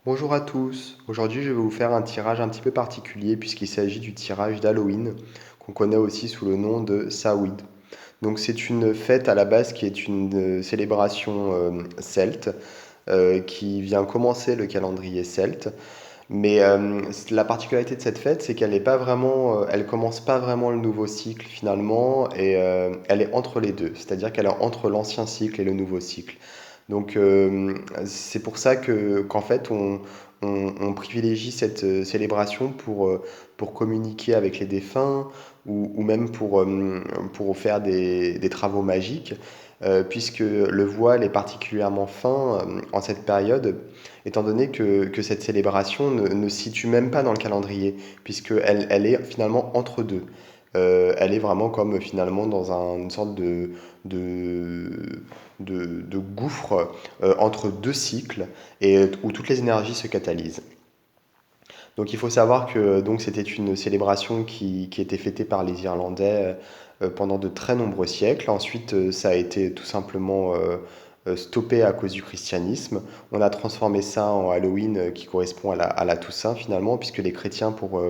Bonjour à tous, aujourd'hui je vais vous faire un tirage un petit peu particulier puisqu'il s'agit du tirage d'Halloween qu'on connaît aussi sous le nom de Samhain. Donc c'est une fête à la base qui est une célébration celte qui vient commencer le calendrier celte. Mais la particularité de cette fête, c'est qu'elle n'est pas vraiment, elle commence pas vraiment le nouveau cycle finalement, et elle est entre les deux, c'est-à-dire qu'elle est entre l'ancien cycle et le nouveau cycle. Donc c'est pour ça que qu'en fait on privilégie cette célébration pour communiquer avec les défunts ou même pour faire des travaux magiques, puisque le voile est particulièrement fin en cette période, étant donné que cette célébration ne se situe même pas dans le calendrier, puisqu'elle elle est finalement entre deux. Elle est vraiment comme finalement dans une sorte de, de gouffre entre deux cycles et où toutes les énergies se catalysent. Donc il faut savoir que donc c'était une célébration qui était fêtée par les Irlandais pendant de très nombreux siècles. Ensuite, ça a été tout simplement stoppé à cause du christianisme. On a transformé ça en Halloween qui correspond à la Toussaint finalement, puisque les chrétiens, pour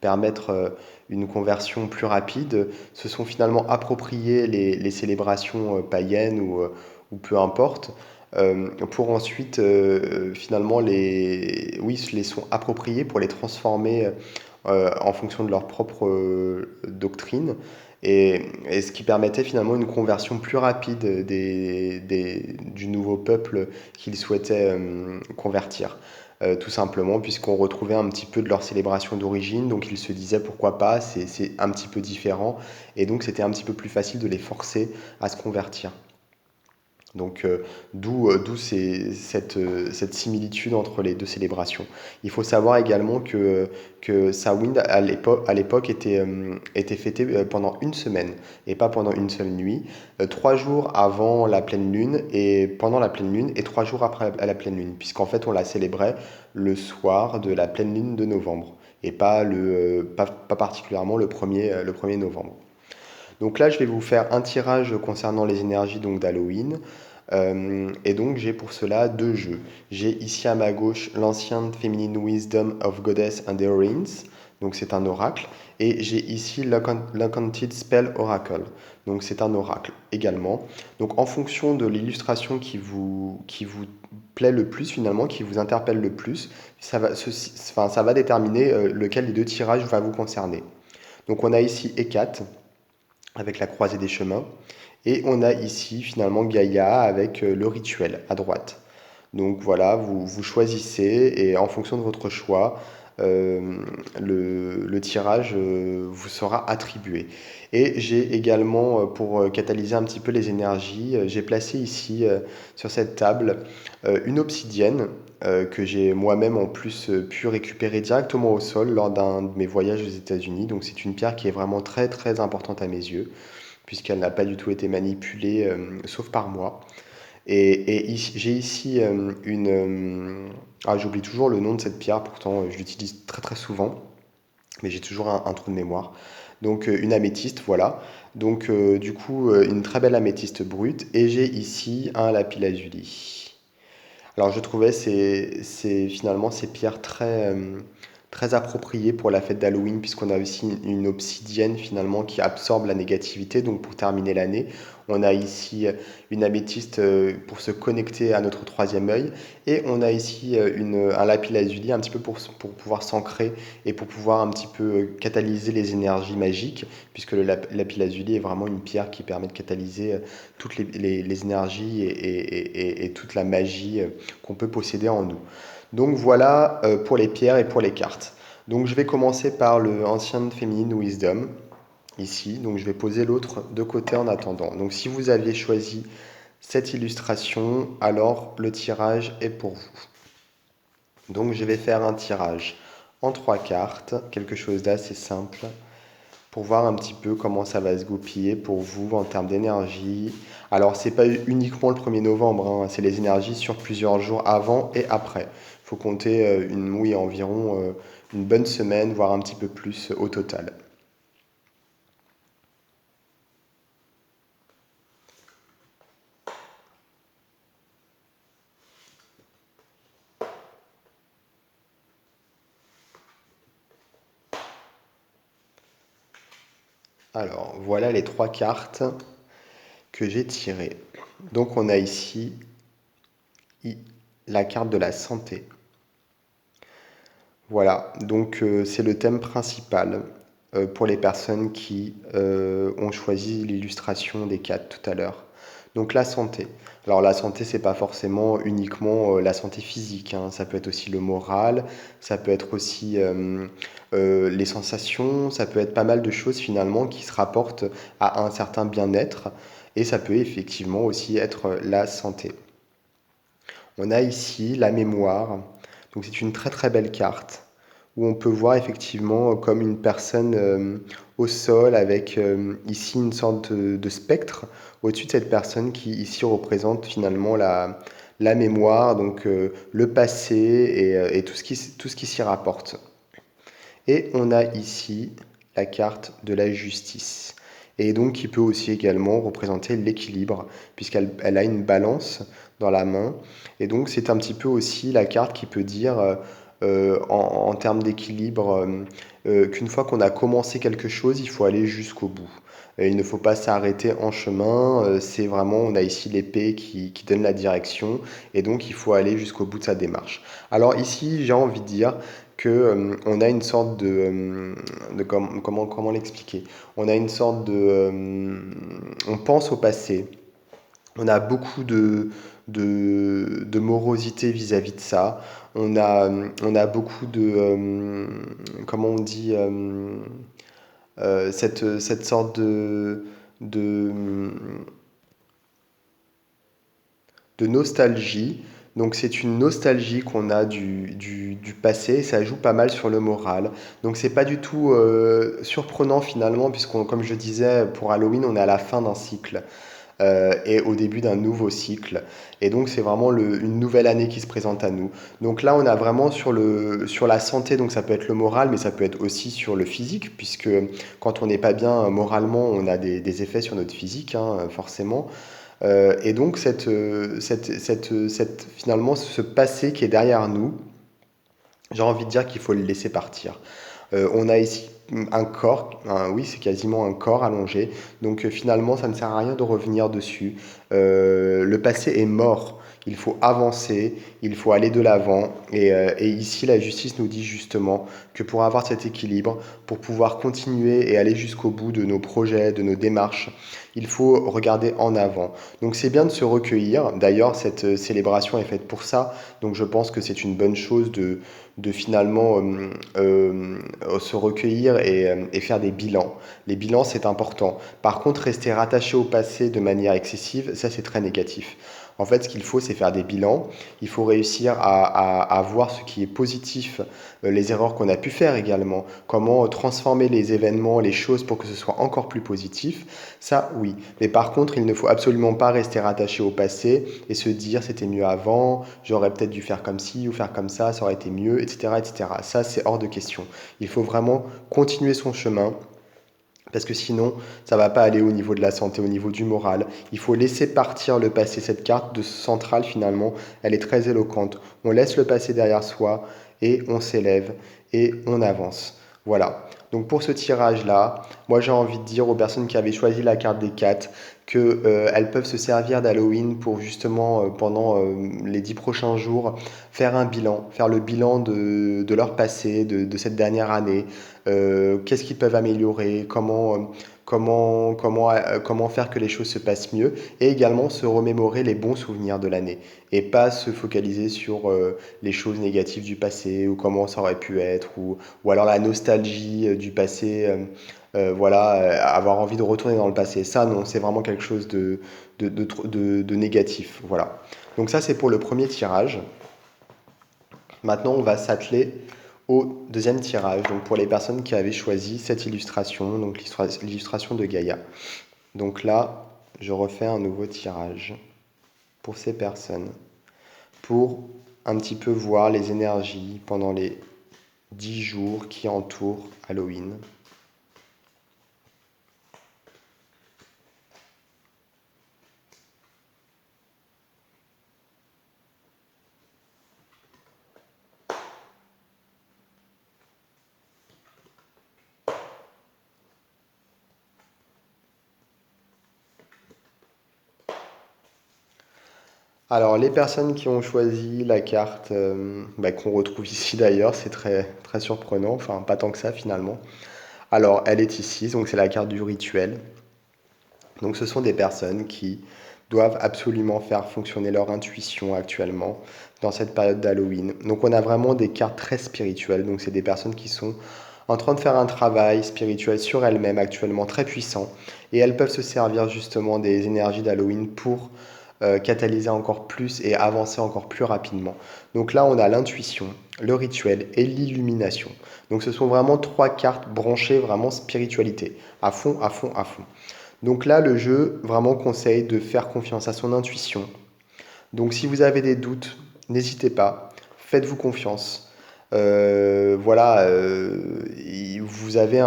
permettre une conversion plus rapide, se sont finalement appropriés les célébrations païennes ou peu importe, pour ensuite finalement oui, se les sont appropriés pour les transformer en fonction de leur propre doctrine, et ce qui permettait finalement une conversion plus rapide du nouveau peuple qu'ils souhaitaient convertir. Tout simplement puisqu'on retrouvait un petit peu de leur célébration d'origine, donc ils se disaient pourquoi pas, c'est un petit peu différent, et donc c'était un petit peu plus facile de les forcer à se convertir. Donc d'où cette similitude entre les deux célébrations. Il faut savoir également que Samhain à l'époque était fêté pendant une semaine et pas pendant une seule nuit, 3 jours avant la pleine lune et pendant la pleine lune et 3 jours après la pleine lune, puisqu'en fait on la célébrait le soir de la pleine lune de novembre et pas particulièrement le 1er novembre. Donc là, je vais vous faire un tirage concernant les énergies donc d'Halloween. Et donc j'ai pour cela deux jeux. J'ai ici à ma gauche l'Ancient Feminine Wisdom of Goddess and Heroines, donc c'est un oracle. Et j'ai ici l'Enchanted Spell Oracle, donc c'est un oracle également. Donc en fonction de l'illustration qui vous plaît le plus finalement, qui vous interpelle le plus, ça va déterminer lequel des deux tirages va vous concerner. Donc on a ici Hécate avec la croisée des chemins. Et on a ici finalement Gaïa avec le rituel à droite. Donc voilà, vous choisissez et en fonction de votre choix, le tirage vous sera attribué. Et j'ai également, pour catalyser un petit peu les énergies, j'ai placé ici sur cette table une obsidienne que j'ai moi-même en plus pu récupérer directement au sol lors d'un de mes voyages aux États-Unis. Donc c'est une pierre qui est vraiment très très importante à mes yeux, puisqu'elle n'a pas du tout été manipulée, sauf par moi. Et j'ai ici j'oublie toujours le nom de cette pierre, pourtant je l'utilise très très souvent, mais j'ai toujours un trou de mémoire. Donc une améthyste, voilà. Donc du coup, une très belle améthyste brute. Et j'ai ici un lapis-lazuli. Alors je trouvais finalement ces pierres très appropriées pour la fête d'Halloween, puisqu'on a aussi une obsidienne finalement qui absorbe la négativité. Donc pour terminer l'année, on a ici une améthyste pour se connecter à notre troisième œil, et on a ici un lapis-lazuli un petit peu pour pouvoir s'ancrer et pour pouvoir un petit peu catalyser les énergies magiques, puisque le lapis-lazuli est vraiment une pierre qui permet de catalyser toutes les énergies et toute la magie qu'on peut posséder en nous. Donc voilà pour les pierres et pour les cartes. Donc je vais commencer par le Ancient Feminine Wisdom, ici. Donc je vais poser l'autre de côté en attendant. Donc si vous aviez choisi cette illustration, alors le tirage est pour vous. Donc je vais faire un tirage en 3 cartes, quelque chose d'assez simple, pour voir un petit peu comment ça va se goupiller pour vous en termes d'énergie. Alors, c'est pas uniquement le 1er novembre, hein, c'est les énergies sur plusieurs jours avant et après. Il faut compter oui, environ une bonne semaine, voire un petit peu plus au total. Alors, voilà les trois cartes que j'ai tirées. Donc, on a ici la carte de la santé. Voilà, donc c'est le thème principal pour les personnes qui ont choisi l'illustration des quatre tout à l'heure. Donc la santé. Alors la santé, c'est pas forcément uniquement la santé physique, hein. Ça peut être aussi le moral, ça peut être aussi les sensations, ça peut être pas mal de choses finalement qui se rapportent à un certain bien-être, et ça peut effectivement aussi être la santé. On a ici la mémoire, donc c'est une très très belle carte où on peut voir effectivement comme une personne au sol avec ici une sorte de spectre au-dessus de cette personne qui ici représente finalement la mémoire, donc le passé et tout ce qui s'y rapporte. Et on a ici la carte de la justice. Et donc qui peut aussi également représenter l'équilibre, puisqu'elle a une balance dans la main. Et donc c'est un petit peu aussi la carte qui peut dire, en termes d'équilibre, qu'une fois qu'on a commencé quelque chose, il faut aller jusqu'au bout. Il ne faut pas s'arrêter en chemin, c'est vraiment, on a ici l'épée qui donne la direction, et donc il faut aller jusqu'au bout de sa démarche. Alors ici, j'ai envie de dire que on a une sorte comment l'expliquer? On a une sorte on pense au passé, on a beaucoup de morosité vis-à-vis de ça, on a beaucoup comment on dit, cette sorte de, de nostalgie. Donc c'est une nostalgie qu'on a du passé, et ça joue pas mal sur le moral. Donc c'est pas du tout surprenant finalement, puisqu'on, comme je disais, pour Halloween, on est à la fin d'un cycle et au début d'un nouveau cycle. Et donc c'est vraiment une nouvelle année qui se présente à nous. Donc là on a vraiment sur la santé, donc ça peut être le moral, mais ça peut être aussi sur le physique, puisque quand on n'est pas bien moralement, on a des effets sur notre physique, hein, forcément. Et donc finalement ce passé qui est derrière nous, j'ai envie de dire qu'il faut le laisser partir. On a ici un corps, oui, c'est quasiment un corps allongé. Donc finalement, ça ne sert à rien de revenir dessus. Le passé est mort. Il faut avancer, il faut aller de l'avant. Et ici, la justice nous dit justement que pour avoir cet équilibre, pour pouvoir continuer et aller jusqu'au bout de nos projets, de nos démarches, il faut regarder en avant. Donc c'est bien de se recueillir. D'ailleurs, cette célébration est faite pour ça. Donc je pense que c'est une bonne chose de finalement se recueillir et faire des bilans. Les bilans, c'est important. Par contre, rester rattaché au passé de manière excessive, ça, c'est très négatif. En fait, ce qu'il faut, c'est faire des bilans. Il faut réussir à voir ce qui est positif, les erreurs qu'on a pu faire également, comment transformer les événements, les choses pour que ce soit encore plus positif. Ça, oui. Mais par contre, il ne faut absolument pas rester rattaché au passé et se dire c'était mieux avant, j'aurais peut-être dû faire comme ci ou faire comme ça aurait été mieux, etc., etc. Ça, c'est hors de question. Il faut vraiment continuer son chemin. Parce que sinon, ça va pas aller au niveau de la santé, au niveau du moral. Il faut laisser partir le passé. Cette carte de centrale, finalement, elle est très éloquente. On laisse le passé derrière soi et on s'élève et on avance. Voilà. Donc pour ce tirage-là, moi j'ai envie de dire aux personnes qui avaient choisi la carte des 4 que elles peuvent se servir d'Halloween pour justement pendant les 10 prochains jours faire un bilan, faire le bilan de leur passé, de cette dernière année, qu'est-ce qu'ils peuvent améliorer, comment faire que les choses se passent mieux, et également se remémorer les bons souvenirs de l'année, et pas se focaliser sur les choses négatives du passé, ou comment ça aurait pu être, ou alors la nostalgie du passé, voilà, avoir envie de retourner dans le passé. Ça, non, c'est vraiment quelque chose de négatif. Voilà. Donc ça, c'est pour le premier tirage. Maintenant, on va s'atteler au deuxième tirage, donc pour les personnes qui avaient choisi cette illustration, donc l'illustration de Gaïa. Donc là, je refais un nouveau tirage pour ces personnes, pour un petit peu voir les énergies pendant les 10 jours qui entourent Halloween. Alors, les personnes qui ont choisi la carte qu'on retrouve ici d'ailleurs, c'est très, très surprenant, enfin pas tant que ça finalement. Alors, elle est ici, donc c'est la carte du rituel. Donc, ce sont des personnes qui doivent absolument faire fonctionner leur intuition actuellement dans cette période d'Halloween. Donc, on a vraiment des cartes très spirituelles. Donc, c'est des personnes qui sont en train de faire un travail spirituel sur elles-mêmes actuellement très puissant. Et elles peuvent se servir justement des énergies d'Halloween pour catalyser encore plus et avancer encore plus rapidement. Donc là, on a l'intuition, le rituel et l'illumination. Donc ce sont vraiment trois cartes branchées vraiment spiritualité, à fond, à fond, à fond. Donc là, le jeu vraiment conseille de faire confiance à son intuition. Donc si vous avez des doutes, n'hésitez pas, faites-vous confiance. Voilà, vous avez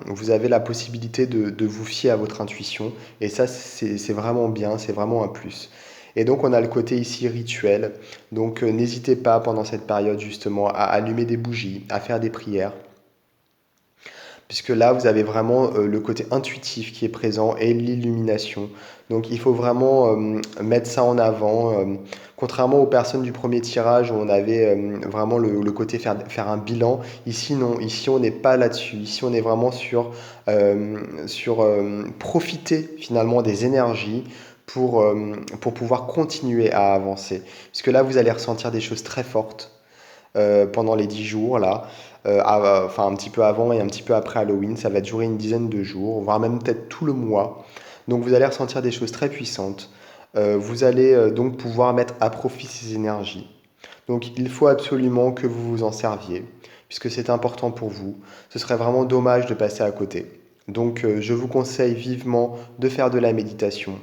vous avez la possibilité de vous fier à votre intuition et ça c'est vraiment bien, c'est vraiment un plus. Et donc on a le côté ici rituel, donc n'hésitez pas pendant cette période justement à allumer des bougies, à faire des prières, puisque là, vous avez vraiment le côté intuitif qui est présent et l'illumination. Donc, il faut vraiment mettre ça en avant. Contrairement aux personnes du premier tirage où on avait vraiment le côté faire un bilan, ici, non. Ici, on n'est pas là-dessus. Ici, on est vraiment sur profiter finalement des énergies pour pouvoir continuer à avancer. Puisque là, vous allez ressentir des choses très fortes pendant les 10 jours là, enfin un petit peu avant et un petit peu après Halloween, ça va durer une dizaine de jours, voire même peut-être tout le mois. Donc vous allez ressentir des choses très puissantes. Vous allez donc pouvoir mettre à profit ces énergies. Donc il faut absolument que vous vous en serviez, puisque c'est important pour vous. Ce serait vraiment dommage de passer à côté. Donc je vous conseille vivement de faire de la méditation,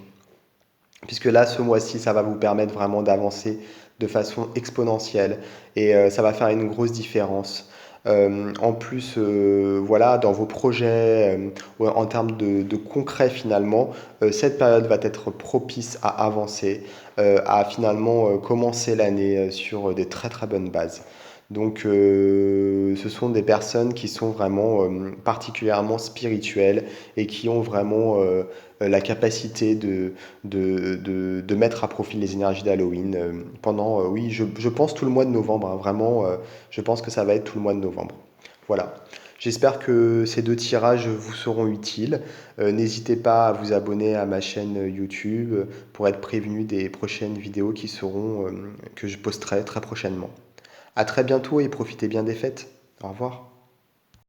puisque là, ce mois-ci, ça va vous permettre vraiment d'avancer de façon exponentielle et ça va faire une grosse différence. En plus, voilà, dans vos projets, ouais, en termes de concret finalement, cette période va être propice à avancer, à finalement commencer l'année sur des très très bonnes bases. Donc, ce sont des personnes qui sont vraiment particulièrement spirituelles et qui ont vraiment la capacité de mettre à profit les énergies d'Halloween pendant, oui, je pense tout le mois de novembre, hein, vraiment, je pense que ça va être tout le mois de novembre. Voilà. J'espère que ces deux tirages vous seront utiles. N'hésitez pas à vous abonner à ma chaîne YouTube pour être prévenu des prochaines vidéos qui seront, que je posterai très prochainement. À très bientôt et profitez bien des fêtes. Au revoir.